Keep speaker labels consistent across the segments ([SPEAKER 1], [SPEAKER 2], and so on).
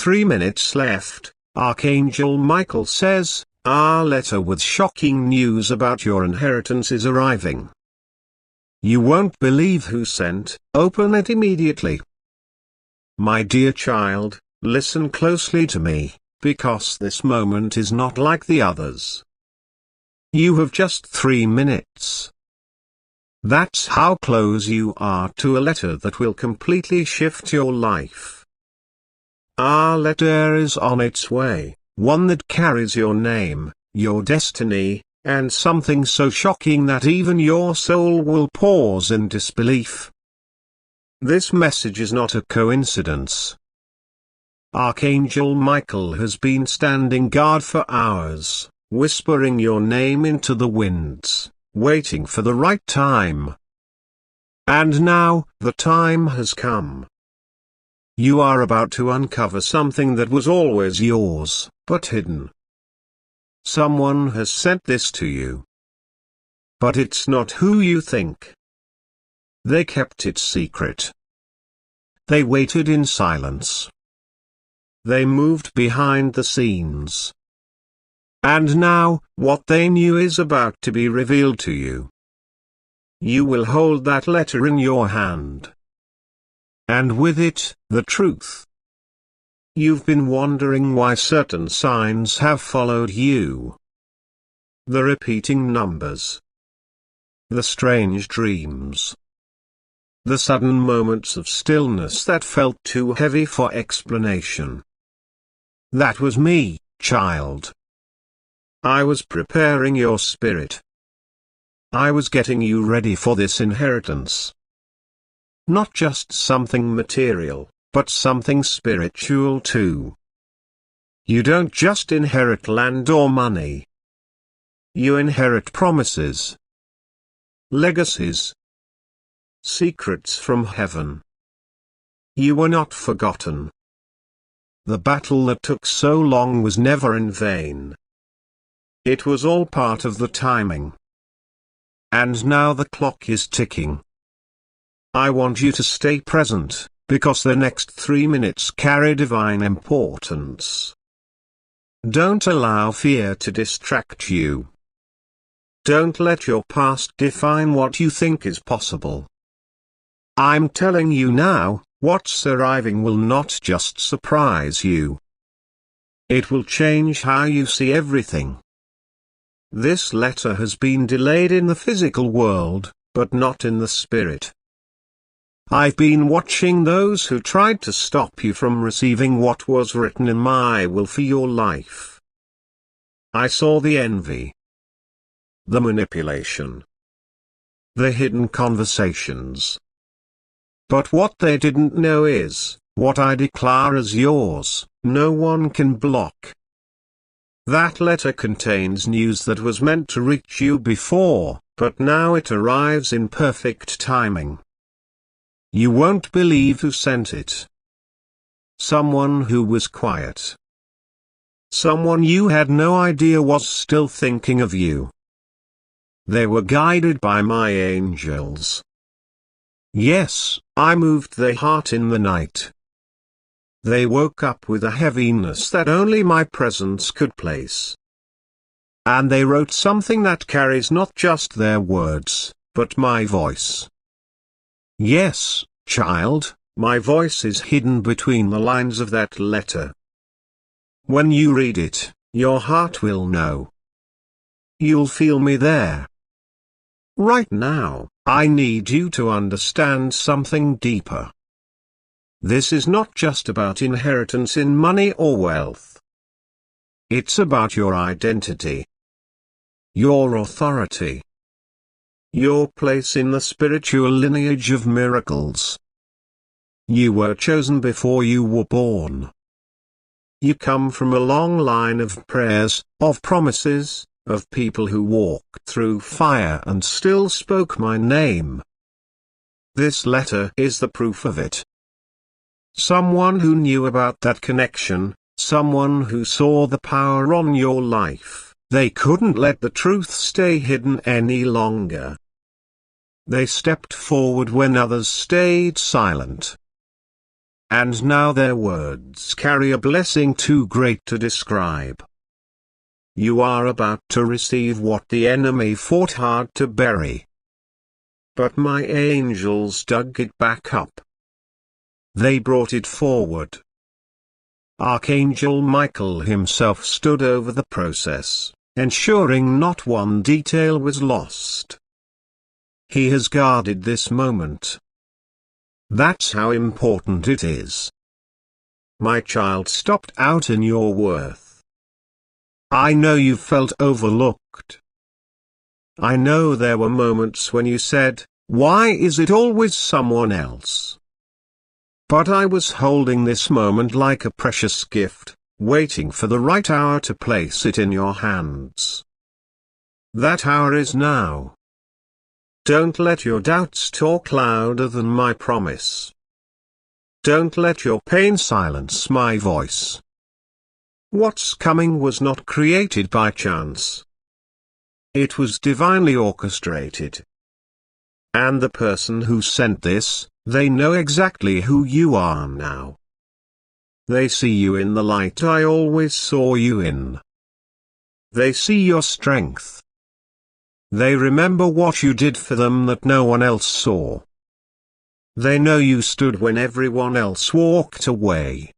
[SPEAKER 1] 3 minutes left, Archangel Michael says, "Our letter with shocking news about your inheritance is arriving. You won't believe who sent, open it immediately. My dear child, listen closely to me, because this moment is not like the others. You have just 3 minutes. That's how close you are to a letter that will completely shift your life. Our letter is on its way, one that carries your name, your destiny, and something so shocking that even your soul will pause in disbelief. This message is not a coincidence. Archangel Michael has been standing guard for hours, whispering your name into the winds, waiting for the right time. And now, the time has come. You are about to uncover something that was always yours, but hidden. Someone has sent this to you. But it's not who you think. They kept it secret. They waited in silence. They moved behind the scenes. And now, what they knew is about to be revealed to you. You will hold that letter in your hand. And with it, the truth. You've been wondering why certain signs have followed you. The repeating numbers. The strange dreams. The sudden moments of stillness that felt too heavy for explanation. That was me, child. I was preparing your spirit. I was getting you ready for this inheritance. Not just something material, but something spiritual too. You don't just inherit land or money. You inherit promises. Legacies. Secrets from heaven. You were not forgotten. The battle that took so long was never in vain. It was all part of the timing. And now the clock is ticking. I want you to stay present, because the next 3 minutes carry divine importance. Don't allow fear to distract you. Don't let your past define what you think is possible. I'm telling you now, what's arriving will not just surprise you. It will change how you see everything. This letter has been delayed in the physical world, but not in the spirit. I've been watching those who tried to stop you from receiving what was written in my will for your life. I saw the envy, the manipulation, the hidden conversations. But what they didn't know is, what I declare as yours, no one can block. That letter contains news that was meant to reach you before, but now it arrives in perfect timing. You won't believe who sent it. Someone who was quiet. Someone you had no idea was still thinking of you. They were guided by my angels. Yes, I moved their heart in the night. They woke up with a heaviness that only my presence could place. And they wrote something that carries not just their words, but my voice. Yes, child, my voice is hidden between the lines of that letter. When you read it, your heart will know. You'll feel me there. Right now, I need you to understand something deeper. This is not just about inheritance in money or wealth. It's about your identity. Your authority. Your place in the spiritual lineage of miracles. You were chosen before you were born. You come from a long line of prayers, of promises, of people who walked through fire and still spoke my name. This letter is the proof of it. Someone who knew about that connection, someone who saw the power on your life, they couldn't let the truth stay hidden any longer. They stepped forward when others stayed silent. and now their words carry a blessing too great to describe. You are about to receive what the enemy fought hard to bury. But my angels dug it back up. They brought it forward. Archangel Michael himself stood over the process, ensuring not one detail was lost. He has guarded this moment. That's how important it is. My child stopped out in your worth. I know you felt overlooked. I know there were moments when you said, "Why is it always someone else?" But I was holding this moment like a precious gift, waiting for the right hour to place it in your hands. That hour is now. Don't let your doubts talk louder than my promise. Don't let your pain silence my voice. What's coming was not created by chance. It was divinely orchestrated. And the person who sent this, they know exactly who you are now. They see you in the light I always saw you in. They see your strength. They remember what you did for them that no one else saw. They know you stood when everyone else walked away.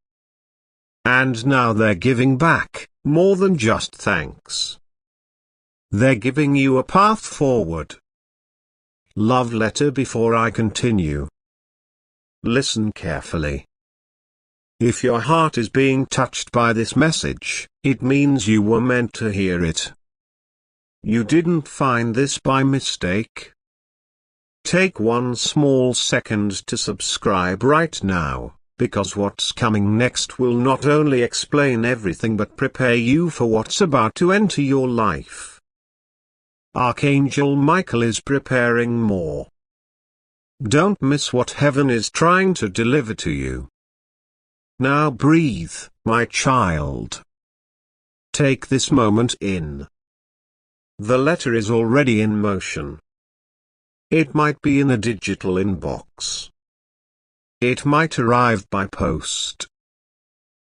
[SPEAKER 1] And now they're giving back, more than just thanks. They're giving you a path forward. Love letter before I continue. Listen carefully. If your heart is being touched by this message, it means you were meant to hear it. You didn't find this by mistake. Take one small second to subscribe right now, because what's coming next will not only explain everything but prepare you for what's about to enter your life. Archangel Michael is preparing more. Don't miss what heaven is trying to deliver to you. Now breathe, my child. Take this moment in. The letter is already in motion. It might be in a digital inbox. It might arrive by post.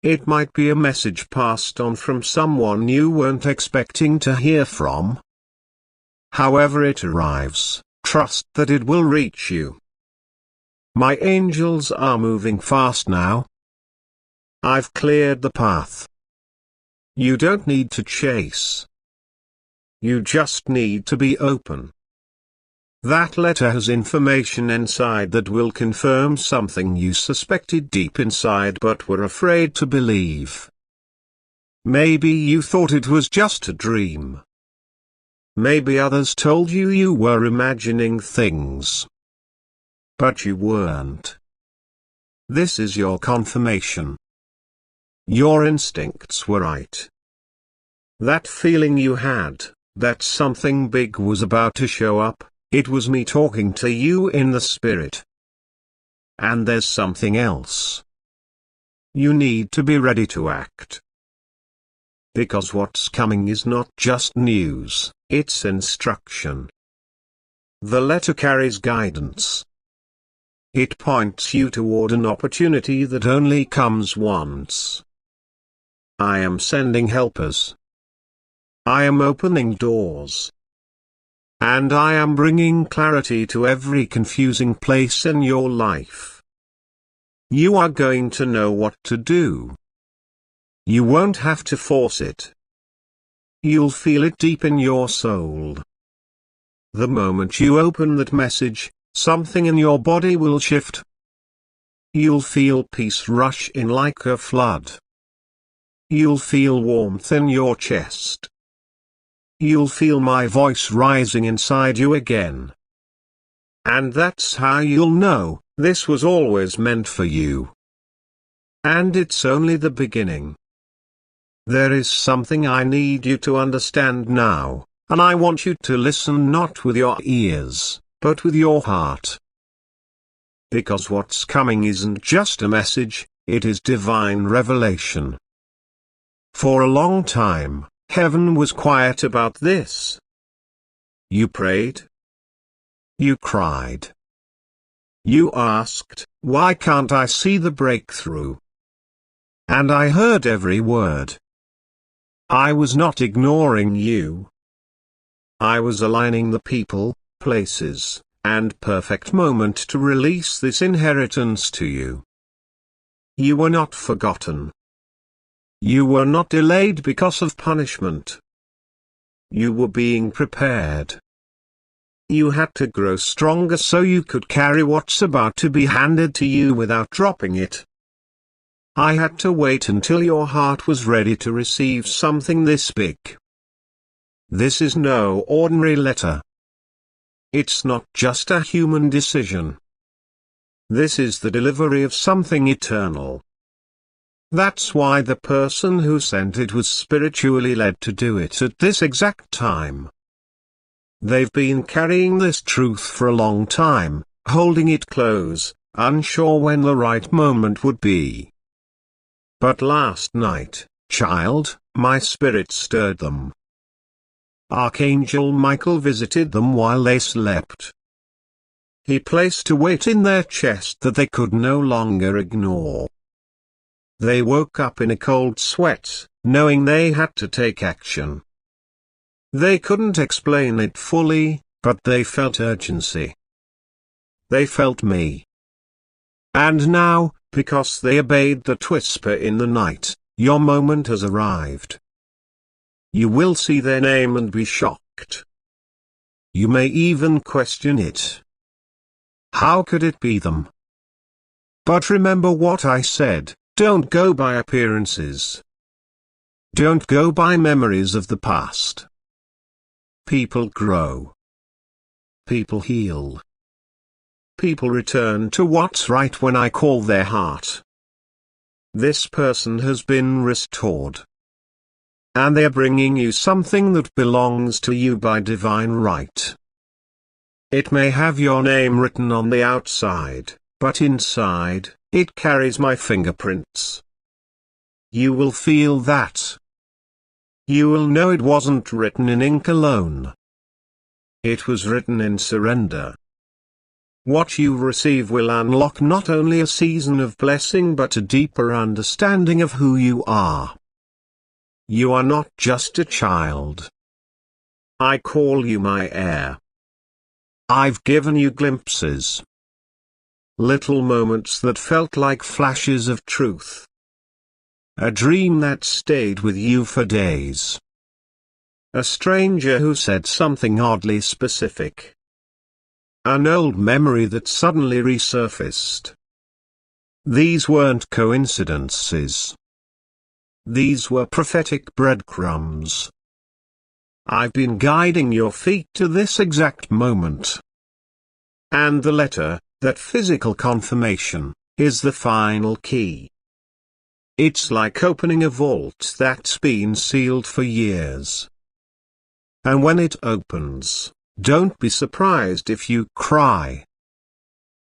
[SPEAKER 1] It might be a message passed on from someone you weren't expecting to hear from. However it arrives, trust that it will reach you. My angels are moving fast now. I've cleared the path. You don't need to chase. You just need to be open. That letter has information inside that will confirm something you suspected deep inside but were afraid to believe. Maybe you thought it was just a dream. Maybe others told you you were imagining things. But you weren't. This is your confirmation. Your instincts were right. That feeling you had, that something big was about to show up, it was me talking to you in the spirit. And there's something else. You need to be ready to act. Because what's coming is not just news, it's instruction. The letter carries guidance. It points you toward an opportunity that only comes once. I am sending helpers. I am opening doors. And I am bringing clarity to every confusing place in your life. You are going to know what to do. You won't have to force it. You'll feel it deep in your soul. The moment you open that message, something in your body will shift. You'll feel peace rush in like a flood. You'll feel warmth in your chest. You'll feel my voice rising inside you again. And that's how you'll know, this was always meant for you. And it's only the beginning. There is something I need you to understand now, and I want you to listen not with your ears, but with your heart. Because what's coming isn't just a message, it is divine revelation. For a long time, heaven was quiet about this. You prayed. You cried. You asked, Why can't I see the breakthrough? And I heard every word. I was not ignoring you. I was aligning the people, places, and perfect moment to release this inheritance to you. You were not forgotten. You were not delayed because of punishment. You were being prepared. You had to grow stronger so you could carry what's about to be handed to you without dropping it. I had to wait until your heart was ready to receive something this big. This is no ordinary letter. It's not just a human decision. This is the delivery of something eternal. That's why the person who sent it was spiritually led to do it at this exact time. They've been carrying this truth for a long time, holding it close, unsure when the right moment would be. But last night, child, my spirit stirred them. Archangel Michael visited them while they slept. He placed a weight in their chest that they could no longer ignore. They woke up in a cold sweat, knowing they had to take action. They couldn't explain it fully, but they felt urgency. They felt me. And now, because they obeyed that whisper in the night, your moment has arrived. You will see their name and be shocked. You may even question it. How could it be them? But remember what I said, don't go by appearances. Don't go by memories of the past. People grow. People heal. People return to what's right when I call their heart. This person has been restored. And they're bringing you something that belongs to you by divine right. It may have your name written on the outside, but inside, it carries my fingerprints. You will feel that. You will know it wasn't written in ink alone. It was written in surrender. What you receive will unlock not only a season of blessing but a deeper understanding of who you are. You are not just a child. I call you my heir. I've given you glimpses. Little moments that felt like flashes of truth. A dream that stayed with you for days. A stranger who said something oddly specific. An old memory that suddenly resurfaced. These weren't coincidences. These were prophetic breadcrumbs. I've been guiding your feet to this exact moment. And the letter, that physical confirmation, is the final key. It's like opening a vault that's been sealed for years. And when it opens, don't be surprised if you cry.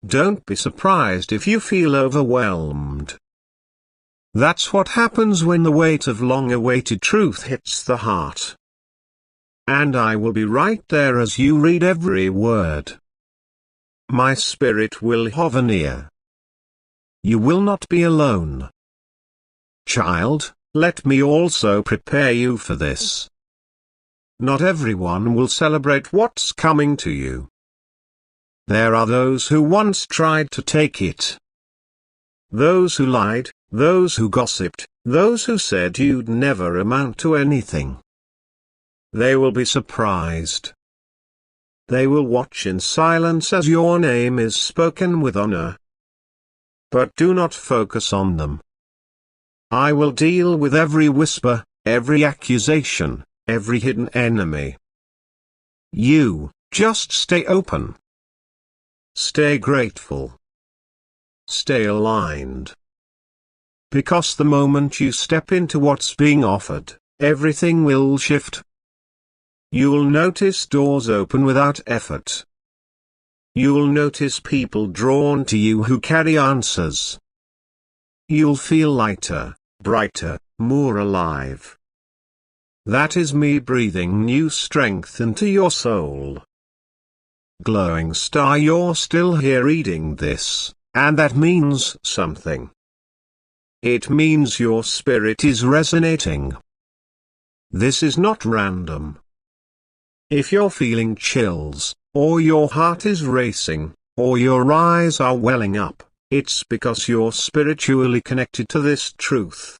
[SPEAKER 1] Don't be surprised if you feel overwhelmed. That's what happens when the weight of long-awaited truth hits the heart. And I will be right there as you read every word. My spirit will hover near. You will not be alone. Child, let me also prepare you for this. Not everyone will celebrate what's coming to you. There are those who once tried to take it. Those who lied, those who gossiped, those who said you'd never amount to anything. They will be surprised. They will watch in silence as your name is spoken with honor. But do not focus on them. I will deal with every whisper, every accusation, every hidden enemy. You, just stay open. Stay grateful. Stay aligned. Because the moment you step into what's being offered, everything will shift. You'll notice doors open without effort. You'll notice people drawn to you who carry answers. You'll feel lighter, brighter, more alive. That is me breathing new strength into your soul. Glowing star, you're still here reading this. And that means something. It means your spirit is resonating. This is not random. If you're feeling chills, or your heart is racing, or your eyes are welling up, it's because you're spiritually connected to this truth.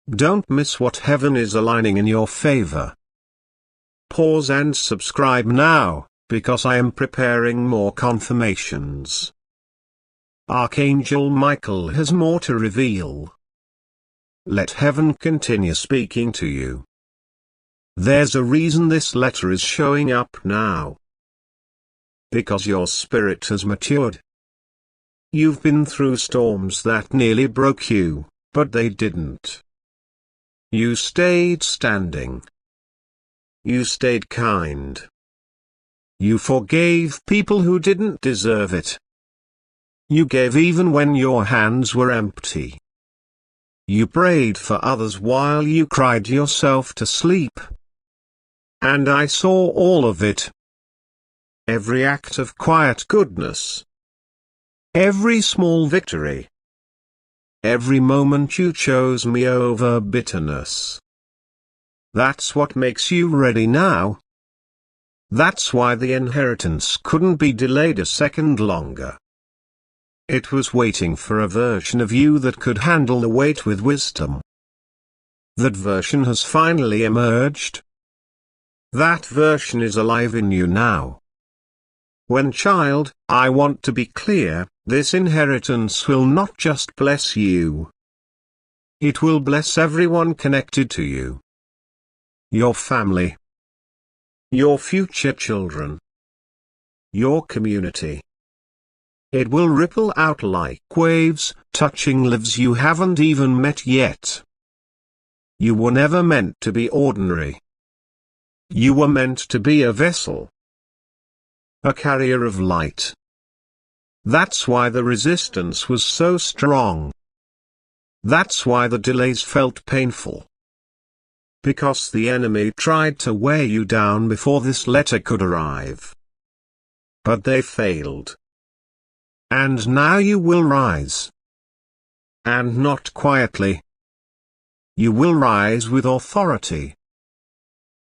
[SPEAKER 1] Don't miss what heaven is aligning in your favor. Pause and subscribe now, because I am preparing more confirmations. Archangel Michael has more to reveal. Let heaven continue speaking to you. There's a reason this letter is showing up now. Because your spirit has matured. You've been through storms that nearly broke you, but they didn't. You stayed standing. You stayed kind. You forgave people who didn't deserve it. You gave even when your hands were empty. You prayed for others while you cried yourself to sleep. And I saw all of it. Every act of quiet goodness. Every small victory. Every moment you chose me over bitterness. That's what makes you ready now. That's why the inheritance couldn't be delayed a second longer. It was waiting for a version of you that could handle the weight with wisdom. That version has finally emerged. That version is alive in you now. When child, I want to be clear, this inheritance will not just bless you. It will bless everyone connected to you. Your family. Your future children. Your community. It will ripple out like waves, touching lives you haven't even met yet. You were never meant to be ordinary. You were meant to be a vessel. A carrier of light. That's why the resistance was so strong. That's why the delays felt painful. Because the enemy tried to wear you down before this letter could arrive. But they failed. And now you will rise. And not quietly. You will rise with authority.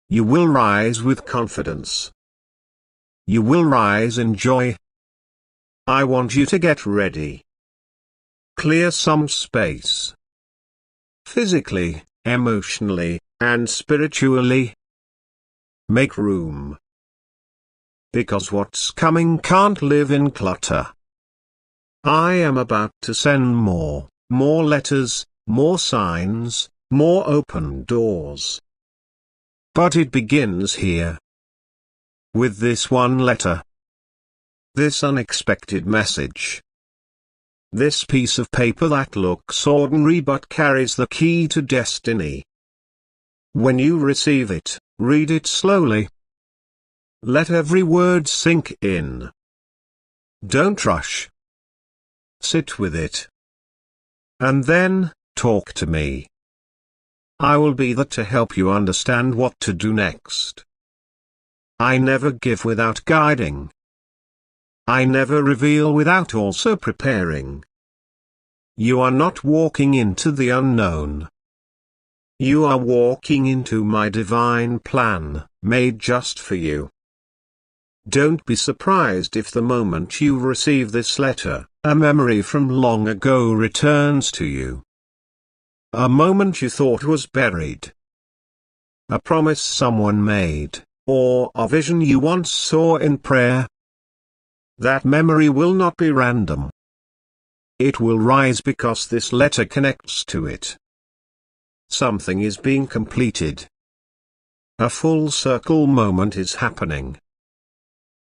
[SPEAKER 1] You will rise with confidence. You will rise in joy. I want you to get ready. Clear some space. Physically, emotionally, and spiritually. Make room. Because what's coming can't live in clutter. I am about to send more letters, more signs, more open doors. But it begins here. With this one letter. This unexpected message. This piece of paper that looks ordinary but carries the key to destiny. When you receive it, read it slowly. Let every word sink in. Don't rush. Sit with it. And then, talk to me. I will be there to help you understand what to do next. I never give without guiding. I never reveal without also preparing. You are not walking into the unknown. You are walking into my divine plan, made just for you. Don't be surprised if the moment you receive this letter, a memory from long ago returns to you. A moment you thought was buried. A promise someone made, or a vision you once saw in prayer. That memory will not be random. It will rise because this letter connects to it. Something is being completed. A full circle moment is happening.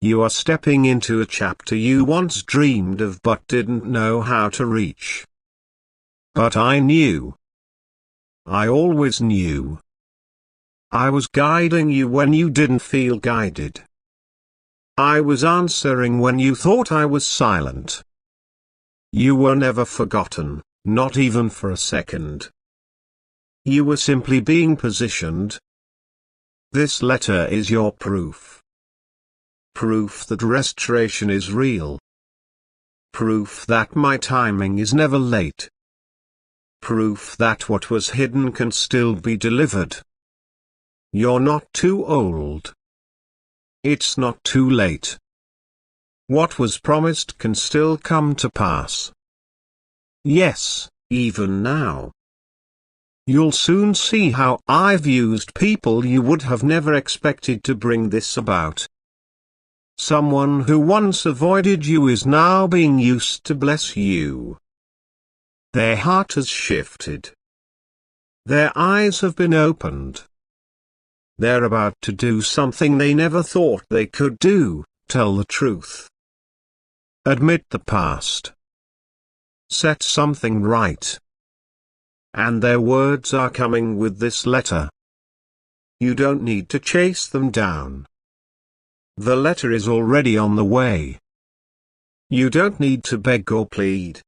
[SPEAKER 1] You are stepping into a chapter you once dreamed of but didn't know how to reach. But I knew. I always knew. I was guiding you when you didn't feel guided. I was answering when you thought I was silent. You were never forgotten, not even for a second. You were simply being positioned. This letter is your proof. Proof that restoration is real. Proof that my timing is never late. Proof that what was hidden can still be delivered. You're not too old. It's not too late. What was promised can still come to pass. Yes, even now. You'll soon see how I've used people you would have never expected to bring this about. Someone who once avoided you is now being used to bless you. Their heart has shifted. Their eyes have been opened. They're about to do something they never thought they could do, tell the truth. Admit the past. Set something right. And their words are coming with this letter. You don't need to chase them down. The letter is already on the way. You don't need to beg or plead.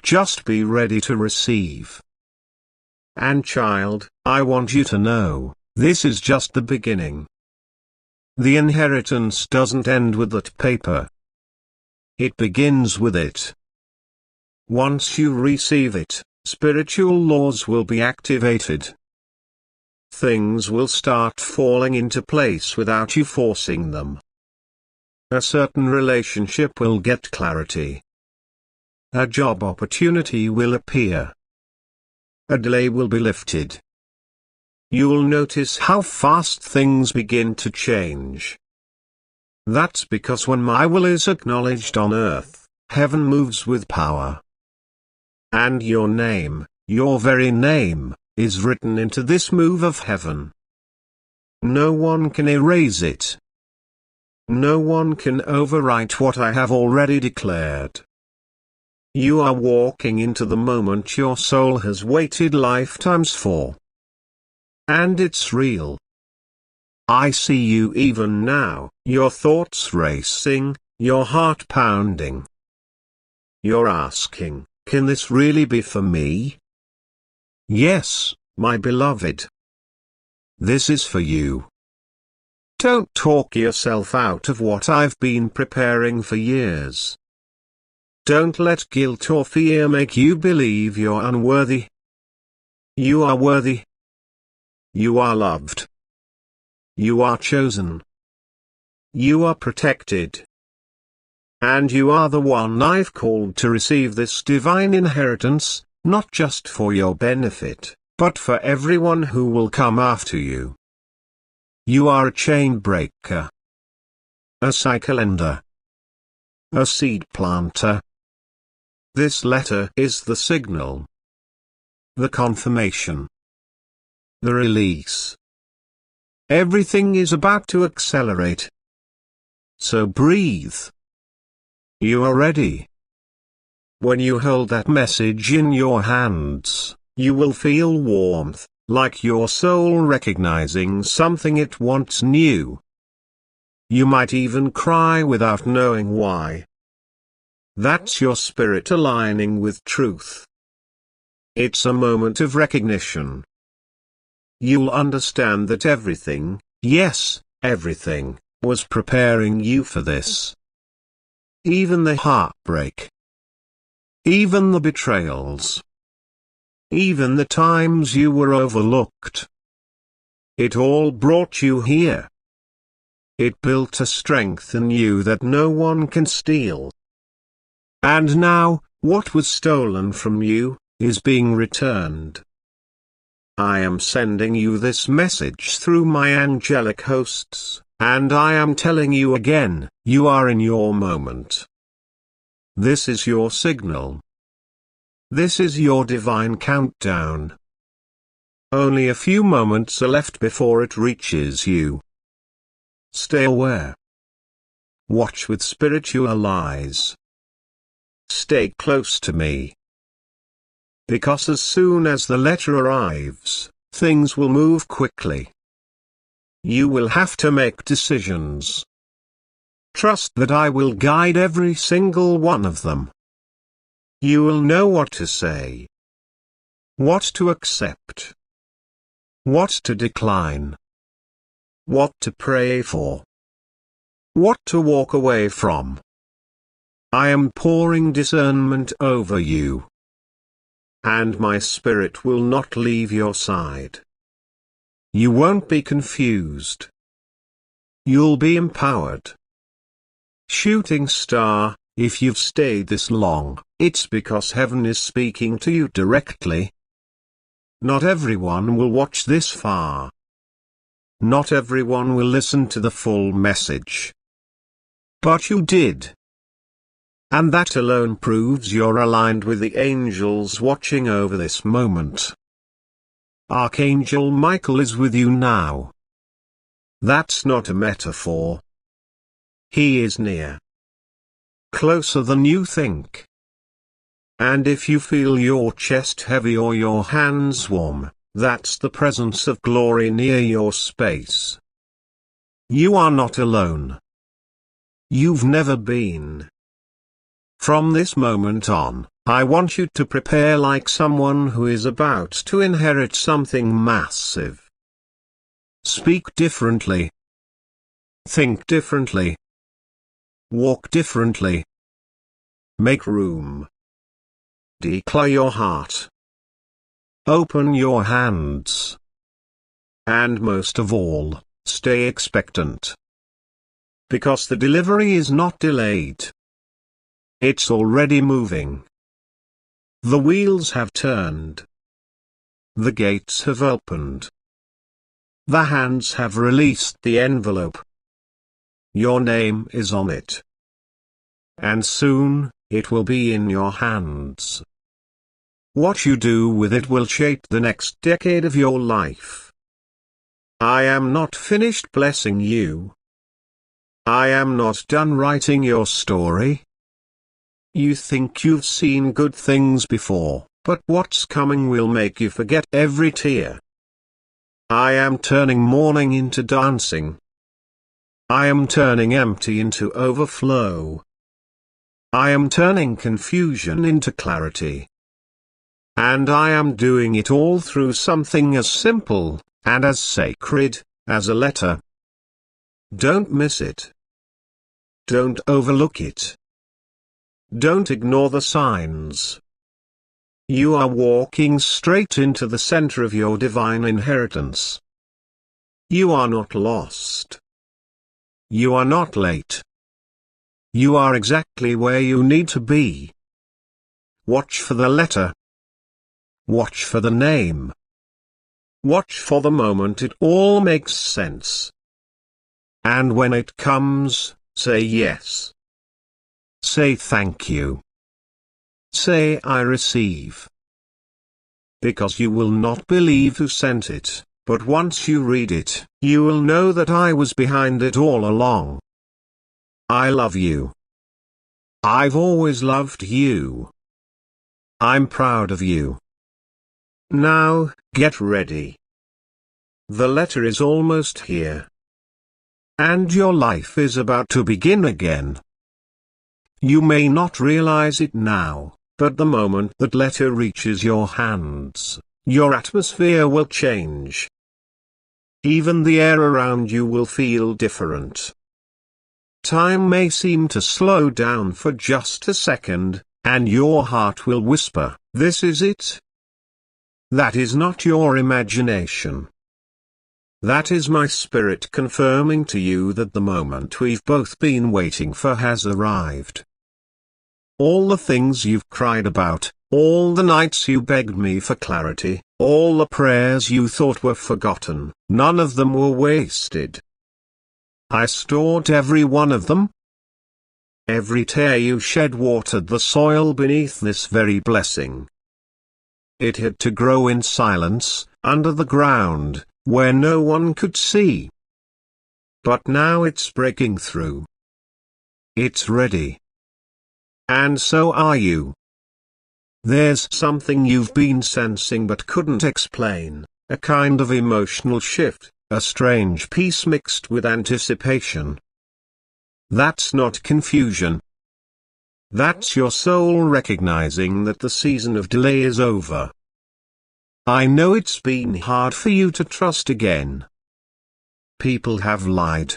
[SPEAKER 1] Just be ready to receive. And child, I want you to know, this is just the beginning. The inheritance doesn't end with that paper. It begins with it. Once you receive it, spiritual laws will be activated. Things will start falling into place without you forcing them. A certain relationship will get clarity. A job opportunity will appear. A delay will be lifted. You'll notice how fast things begin to change. That's because when my will is acknowledged on earth, heaven moves with power. And your name, your very name, is written into this move of heaven. No one can erase it. No one can overwrite what I have already declared. You are walking into the moment your soul has waited lifetimes for. And it's real. I see you even now, your thoughts racing, your heart pounding. You're asking, can this really be for me? Yes, my beloved. This is for you. Don't talk yourself out of what I've been preparing for years. Don't let guilt or fear make you believe you're unworthy. You are worthy. You are loved. You are chosen. You are protected. And you are the one I've called to receive this divine inheritance, not just for your benefit, but for everyone who will come after you. You are a chain breaker. A cycle ender. A seed planter. This letter is the signal. The confirmation. The release. Everything is about to accelerate. So breathe. You are ready. When you hold that message in your hands, you will feel warmth, like your soul recognizing something it once knew. You might even cry without knowing why. That's your spirit aligning with truth. It's a moment of recognition. You'll understand that everything, yes, everything, was preparing you for this. Even the heartbreak. Even the betrayals. Even the times you were overlooked. It all brought you here. It built a strength in you that no one can steal. And now, what was stolen from you, is being returned. I am sending you this message through my angelic hosts, and I am telling you again, you are in your moment. This is your signal. This is your divine countdown. Only a few moments are left before it reaches you. Stay aware. Watch with spiritual eyes. Stay close to me. Because as soon as the letter arrives, things will move quickly. You will have to make decisions. Trust that I will guide every single one of them. You will know what to say. What to accept. What to decline. What to pray for. What to walk away from. I am pouring discernment over you. And my spirit will not leave your side. You won't be confused. You'll be empowered. Shooting star, if you've stayed this long, it's because heaven is speaking to you directly. Not everyone will watch this far. Not everyone will listen to the full message. But you did. And that alone proves you're aligned with the angels watching over this moment. Archangel Michael is with you now. That's not a metaphor. He is near. Closer than you think. And if you feel your chest heavy or your hands warm, that's the presence of glory near your space. You are not alone. You've never been. From this moment on, I want you to prepare like someone who is about to inherit something massive. Speak differently. Think differently. Walk differently. Make room. Declare your heart. Open your hands. And most of all, stay expectant. Because the delivery is not delayed. It's already moving. The wheels have turned. The gates have opened. The hands have released the envelope. Your name is on it. And soon, it will be in your hands. What you do with it will shape the next decade of your life. I am not finished blessing you. I am not done writing your story. You think you've seen good things before, but what's coming will make you forget every tear. I am turning mourning into dancing. I am turning empty into overflow. I am turning confusion into clarity. And I am doing it all through something as simple, and as sacred, as a letter. Don't miss it. Don't overlook it. Don't ignore the signs. You are walking straight into the center of your divine inheritance. You are not lost. You are not late. You are exactly where you need to be. Watch for the letter. Watch for the name. Watch for the moment it all makes sense. And when it comes, say yes. Say thank you. Say I receive. Because you will not believe who sent it, but once you read it, you will know that I was behind it all along. I love you. I've always loved you. I'm proud of you. Now, get ready. The letter is almost here. And your life is about to begin again. You may not realize it now, but the moment that letter reaches your hands, your atmosphere will change. Even the air around you will feel different. Time may seem to slow down for just a second, and your heart will whisper, "This is it." That is not your imagination. That is my spirit confirming to you that the moment we've both been waiting for has arrived. All the things you've cried about, all the nights you begged me for clarity, all the prayers you thought were forgotten, none of them were wasted. I stored every one of them. Every tear you shed watered the soil beneath this very blessing. It had to grow in silence, under the ground, where no one could see. But now it's breaking through. It's ready. And so are you. There's something you've been sensing but couldn't explain, a kind of emotional shift, a strange peace mixed with anticipation. That's not confusion. That's your soul recognizing that the season of delay is over. I know it's been hard for you to trust again. People have lied.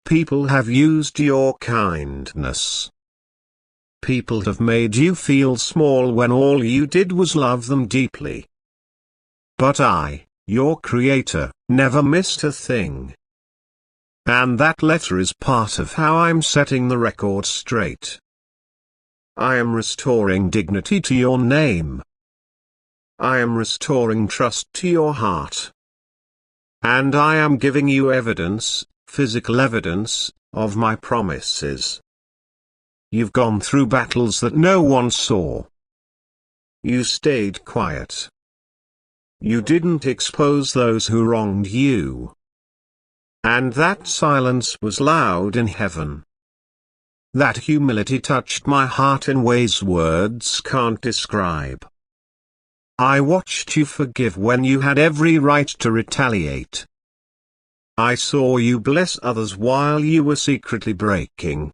[SPEAKER 1] People have used your kindness. People have made you feel small when all you did was love them deeply. But I, your creator, never missed a thing. And that letter is part of how I'm setting the record straight. I am restoring dignity to your name. I am restoring trust to your heart. And I am giving you evidence, physical evidence, of my promises. You've gone through battles that no one saw. You stayed quiet. You didn't expose those who wronged you. And that silence was loud in heaven. That humility touched my heart in ways words can't describe. I watched you forgive when you had every right to retaliate. I saw you bless others while you were secretly breaking.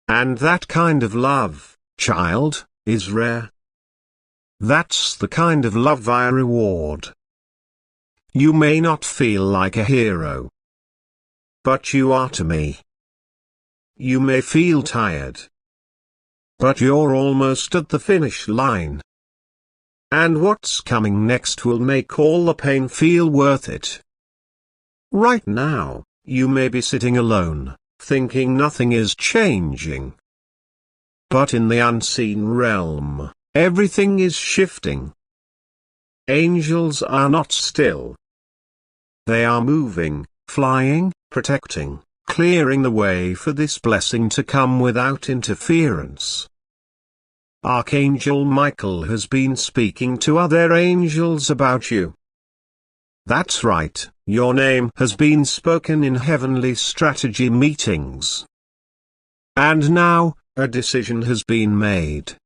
[SPEAKER 1] And that kind of love, child, is rare. That's the kind of love I reward. You may not feel like a hero, but you are to me. You may feel tired, but you're almost at the finish line. And what's coming next will make all the pain feel worth it. Right now, you may be sitting alone, thinking nothing is changing. But in the unseen realm, everything is shifting. Angels are not still. They are moving, flying, protecting, clearing the way for this blessing to come without interference. Archangel Michael has been speaking to other angels about you. That's right, your name has been spoken in heavenly strategy meetings. And now, a decision has been made.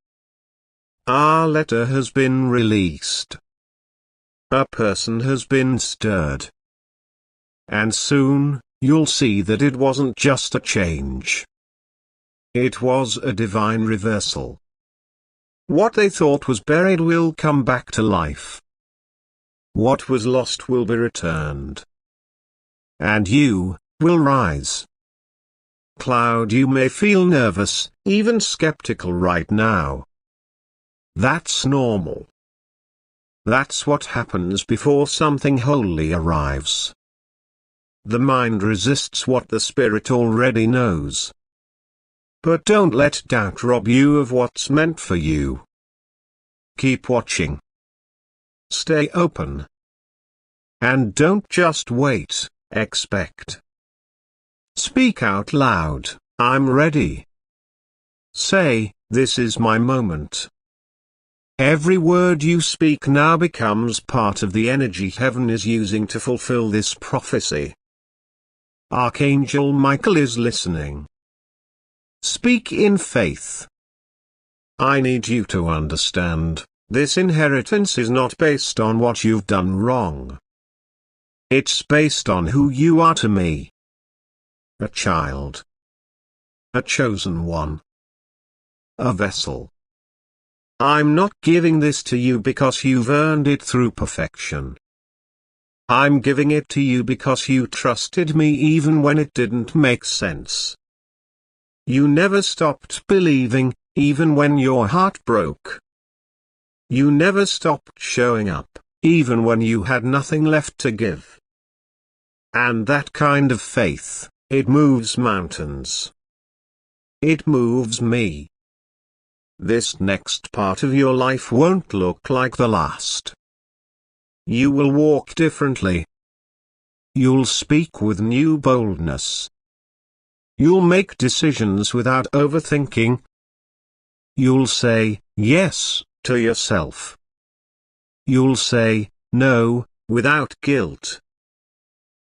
[SPEAKER 1] Our letter has been released. A person has been stirred. And soon, you'll see that it wasn't just a change. It was a divine reversal. What they thought was buried will come back to life. What was lost will be returned. And you will rise. Cloud, you may feel nervous, even skeptical right now. That's normal. That's what happens before something holy arrives. The mind resists what the spirit already knows. But don't let doubt rob you of what's meant for you. Keep watching. Stay open. And don't just wait, expect. Speak out loud, I'm ready. Say, this is my moment. Every word you speak now becomes part of the energy heaven is using to fulfill this prophecy. Archangel Michael is listening. Speak in faith. I need you to understand, this inheritance is not based on what you've done wrong. It's based on who you are to me. A child. A chosen one. A vessel. I'm not giving this to you because you've earned it through perfection. I'm giving it to you because you trusted me even when it didn't make sense. You never stopped believing, even when your heart broke. You never stopped showing up, even when you had nothing left to give. And that kind of faith, it moves mountains. It moves me. This next part of your life won't look like the last. You will walk differently. You'll speak with new boldness. You'll make decisions without overthinking. You'll say, yes, to yourself. You'll say, no, without guilt.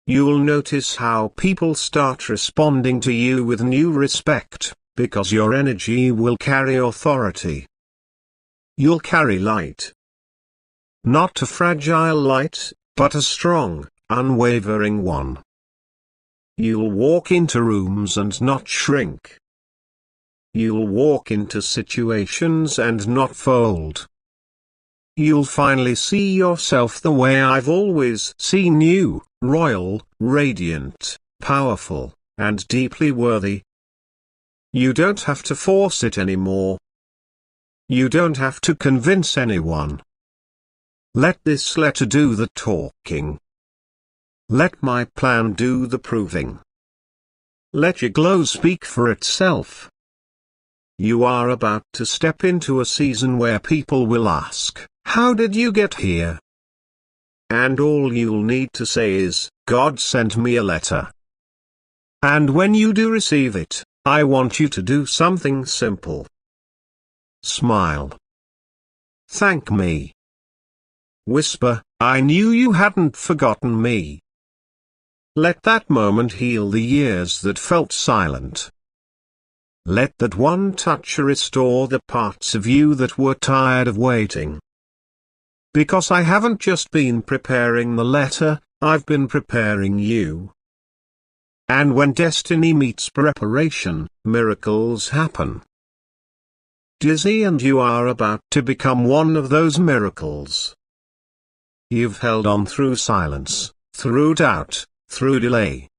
[SPEAKER 1] You'll notice how people start responding to you with new respect, because your energy will carry authority. You'll carry light. Not a fragile light, but a strong, unwavering one. You'll walk into rooms and not shrink. You'll walk into situations and not fold. You'll finally see yourself the way I've always seen you, royal, radiant, powerful, and deeply worthy. You don't have to force it anymore. You don't have to convince anyone. Let this letter do the talking. Let my plan do the proving. Let your glow speak for itself. You are about to step into a season where people will ask, "How did you get here?" And all you'll need to say is, "God sent me a letter." And when you do receive it, I want you to do something simple. Smile. Thank me. Whisper, "I knew you hadn't forgotten me." Let that moment heal the years that felt silent. Let that one touch restore the parts of you that were tired of waiting. Because I haven't just been preparing the letter, I've been preparing you. And when destiny meets preparation, miracles happen. Dizzy, and you are about to become one of those miracles. You've held on through silence, through doubt, through delay.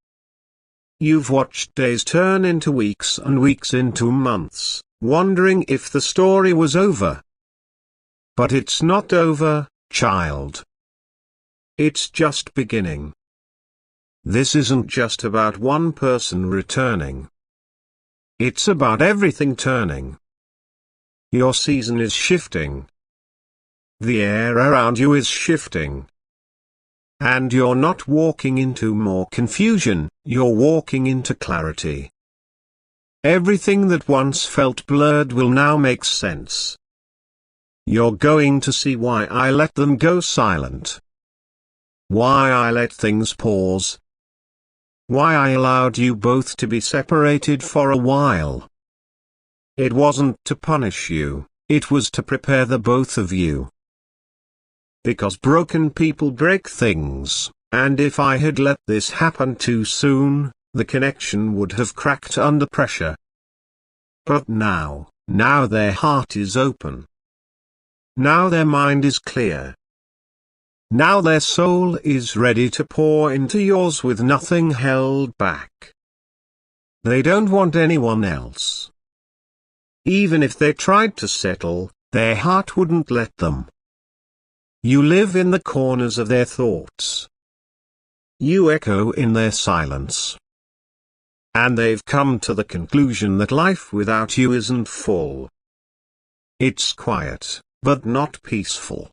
[SPEAKER 1] You've watched days turn into weeks and weeks into months, wondering if the story was over. But it's not over, child. It's just beginning. This isn't just about one person returning. It's about everything turning. Your season is shifting. The air around you is shifting. And you're not walking into more confusion, you're walking into clarity. Everything that once felt blurred will now make sense. You're going to see why I let them go silent. Why I let things pause. Why I allowed you both to be separated for a while. It wasn't to punish you, it was to prepare the both of you. Because broken people break things, and if I had let this happen too soon, the connection would have cracked under pressure. But now their heart is open. Now their mind is clear. Now their soul is ready to pour into yours with nothing held back. They don't want anyone else. Even if they tried to settle, their heart wouldn't let them. You live in the corners of their thoughts. You echo in their silence. And they've come to the conclusion that life without you isn't full. It's quiet, but not peaceful.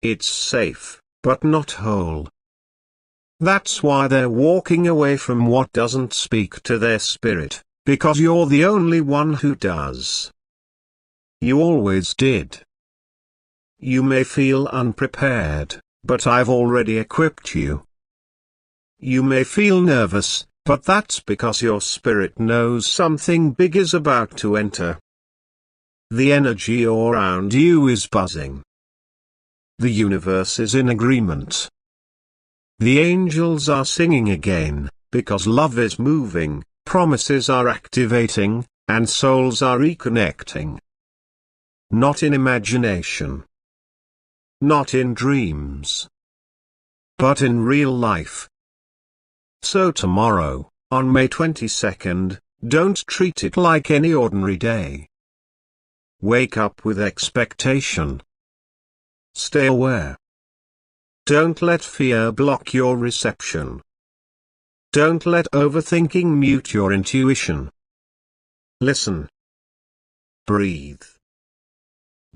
[SPEAKER 1] It's safe, but not whole. That's why they're walking away from what doesn't speak to their spirit, because you're the only one who does. You always did. You may feel unprepared, but I've already equipped you. You may feel nervous, but that's because your spirit knows something big is about to enter. The energy around you is buzzing. The universe is in agreement. The angels are singing again, because love is moving, promises are activating, and souls are reconnecting. Not in imagination. Not in dreams. But in real life. So tomorrow, on May 22nd, don't treat it like any ordinary day. Wake up with expectation. Stay aware. Don't let fear block your reception. Don't let overthinking mute your intuition. Listen. Breathe.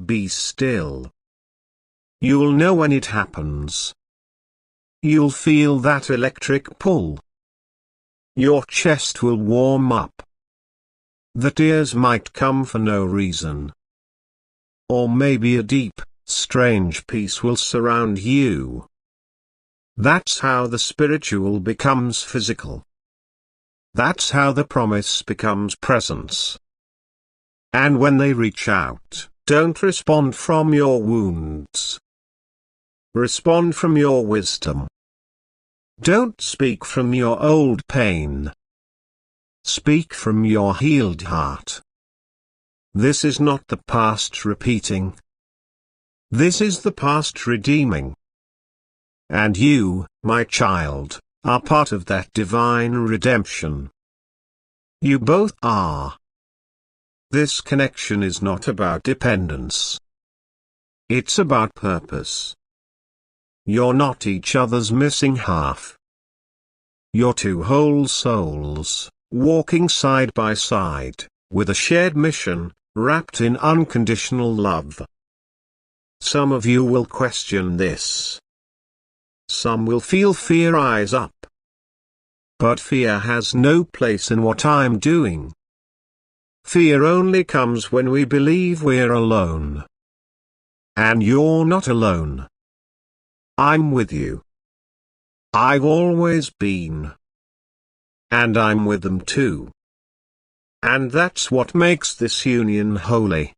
[SPEAKER 1] Be still. You'll know when it happens. You'll feel that electric pull. Your chest will warm up. The tears might come for no reason. Or maybe a deep, strange peace will surround you. That's how the spiritual becomes physical. That's how the promise becomes presence. And when they reach out, don't respond from your wounds. Respond from your wisdom. Don't speak from your old pain. Speak from your healed heart. This is not the past repeating. This is the past redeeming. And you, my child, are part of that divine redemption. You both are. This connection is not about dependence. It's about purpose. You're not each other's missing half. You're two whole souls, walking side by side, with a shared mission, wrapped in unconditional love. Some of you will question this. Some will feel fear rise up. But fear has no place in what I'm doing. Fear only comes when we believe we're alone. And you're not alone. I'm with you. I've always been. And I'm with them too. And that's what makes this union holy.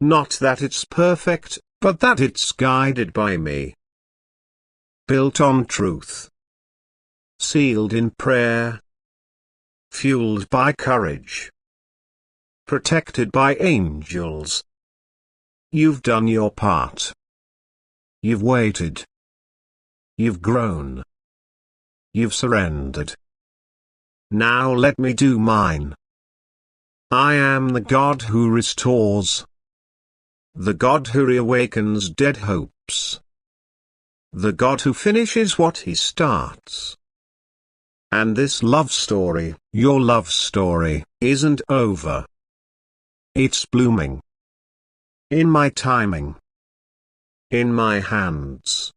[SPEAKER 1] Not that it's perfect, but that it's guided by me. Built on truth. Sealed in prayer. Fueled by courage. Protected by angels. You've done your part. You've waited. You've grown. You've surrendered. Now let me do mine. I am the God who restores. The God who reawakens dead hopes. The God who finishes what he starts. And this love story, your love story, isn't over. It's blooming. In my timing. In my hands.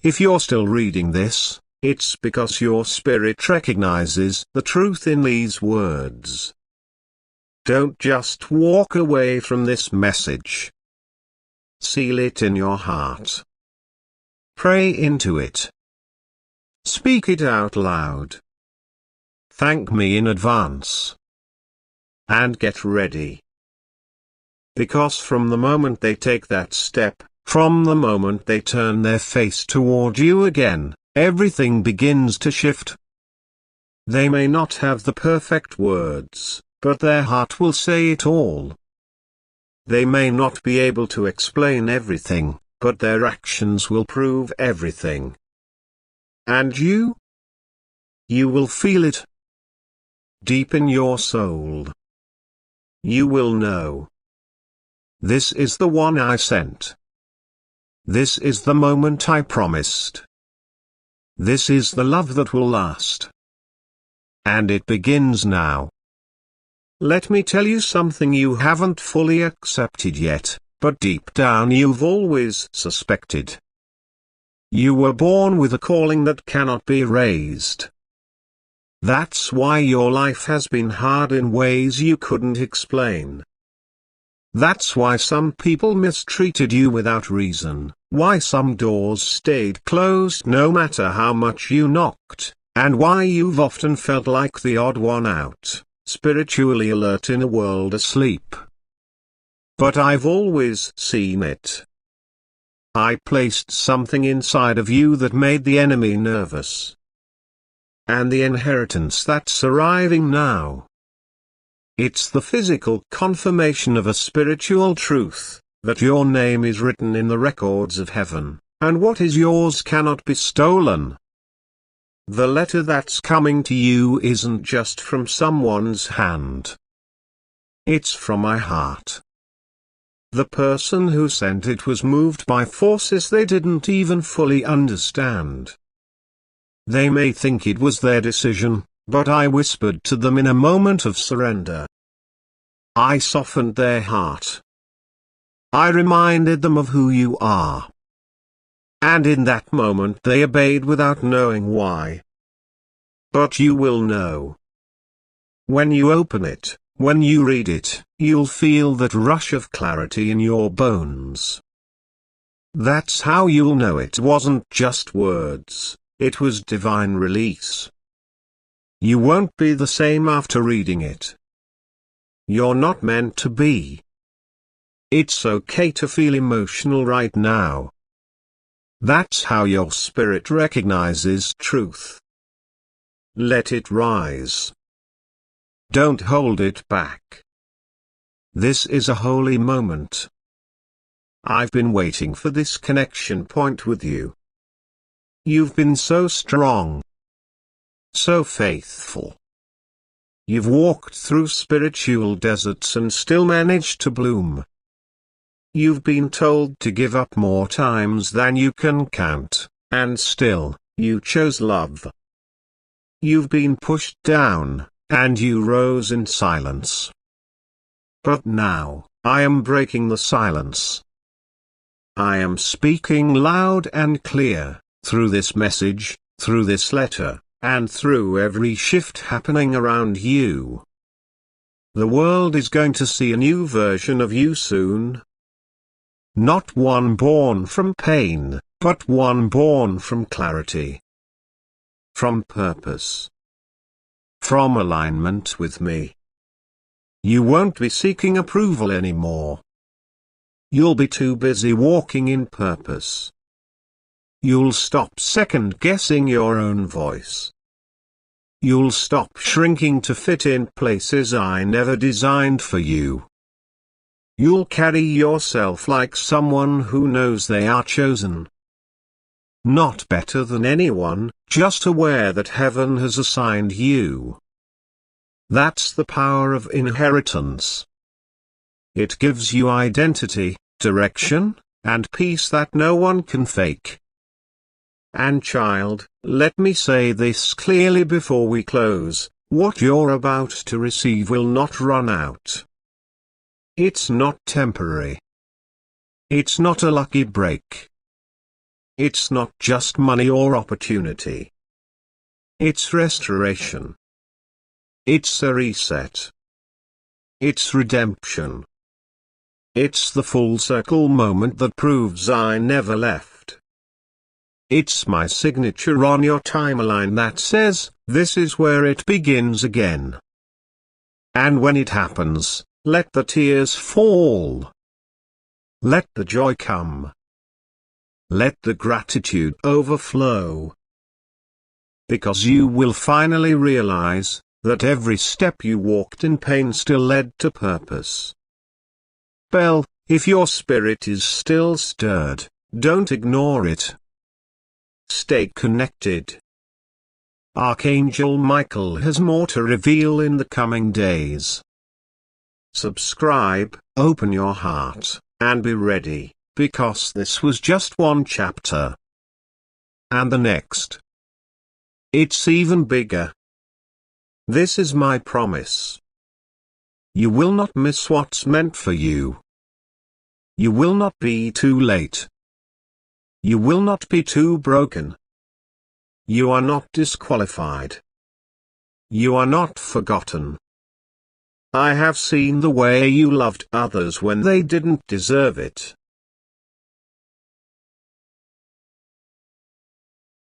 [SPEAKER 1] If you're still reading this, it's because your spirit recognizes the truth in these words. Don't just walk away from this message. Seal it in your heart. Pray into it. Speak it out loud. Thank me in advance. And get ready. Because from the moment they take that step, from the moment they turn their face toward you again, everything begins to shift. They may not have the perfect words, but their heart will say it all. They may not be able to explain everything, but their actions will prove everything. And you? You will feel it. Deep in your soul. You will know. This is the one I sent. This is the moment I promised. This is the love that will last. And it begins now. Let me tell you something you haven't fully accepted yet, but deep down you've always suspected. You were born with a calling that cannot be erased. That's why your life has been hard in ways you couldn't explain. That's why some people mistreated you without reason, why some doors stayed closed no matter how much you knocked, and why you've often felt like the odd one out, spiritually alert in a world asleep. But I've always seen it. I placed something inside of you that made the enemy nervous. And the inheritance that's arriving now. It's the physical confirmation of a spiritual truth, that your name is written in the records of heaven, and what is yours cannot be stolen. The letter that's coming to you isn't just from someone's hand. It's from my heart. The person who sent it was moved by forces they didn't even fully understand. They may think it was their decision, but I whispered to them in a moment of surrender. I softened their heart. I reminded them of who you are. And in that moment they obeyed without knowing why. But you will know. When you open it, when you read it, you'll feel that rush of clarity in your bones. That's how you'll know it wasn't just words, it was divine release. You won't be the same after reading it. You're not meant to be. It's okay to feel emotional right now. That's how your spirit recognizes truth. Let it rise. Don't hold it back. This is a holy moment. I've been waiting for this connection point with you. You've been so strong. So faithful. You've walked through spiritual deserts and still managed to bloom. You've been told to give up more times than you can count, and still, you chose love. You've been pushed down, and you rose in silence. But now, I am breaking the silence. I am speaking loud and clear, through this message, through this letter, and through every shift happening around you. The world is going to see a new version of you soon. Not one born from pain, but one born from clarity. From purpose. From alignment with me. You won't be seeking approval anymore. You'll be too busy walking in purpose. You'll stop second-guessing your own voice. You'll stop shrinking to fit in places I never designed for you. You'll carry yourself like someone who knows they are chosen. Not better than anyone, just aware that heaven has assigned you. That's the power of inheritance. It gives you identity, direction, and peace that no one can fake. And child, let me say this clearly before we close, what you're about to receive will not run out. It's not temporary. It's not a lucky break. It's not just money or opportunity. It's restoration. It's a reset. It's redemption. It's the full circle moment that proves I never left. It's my signature on your timeline that says, this is where it begins again. And when it happens, let the tears fall. Let the joy come. Let the gratitude overflow. Because you will finally realize that every step you walked in pain still led to purpose. Bell, if your spirit is still stirred, don't ignore it. Stay connected. Archangel Michael has more to reveal in the coming days. Subscribe, open your heart, and be ready, because this was just one chapter. And the next. It's even bigger. This is my promise. You will not miss what's meant for you. You will not be too late. You will not be too broken. You are not disqualified. You are not forgotten. I have seen the way you loved others when they didn't deserve it.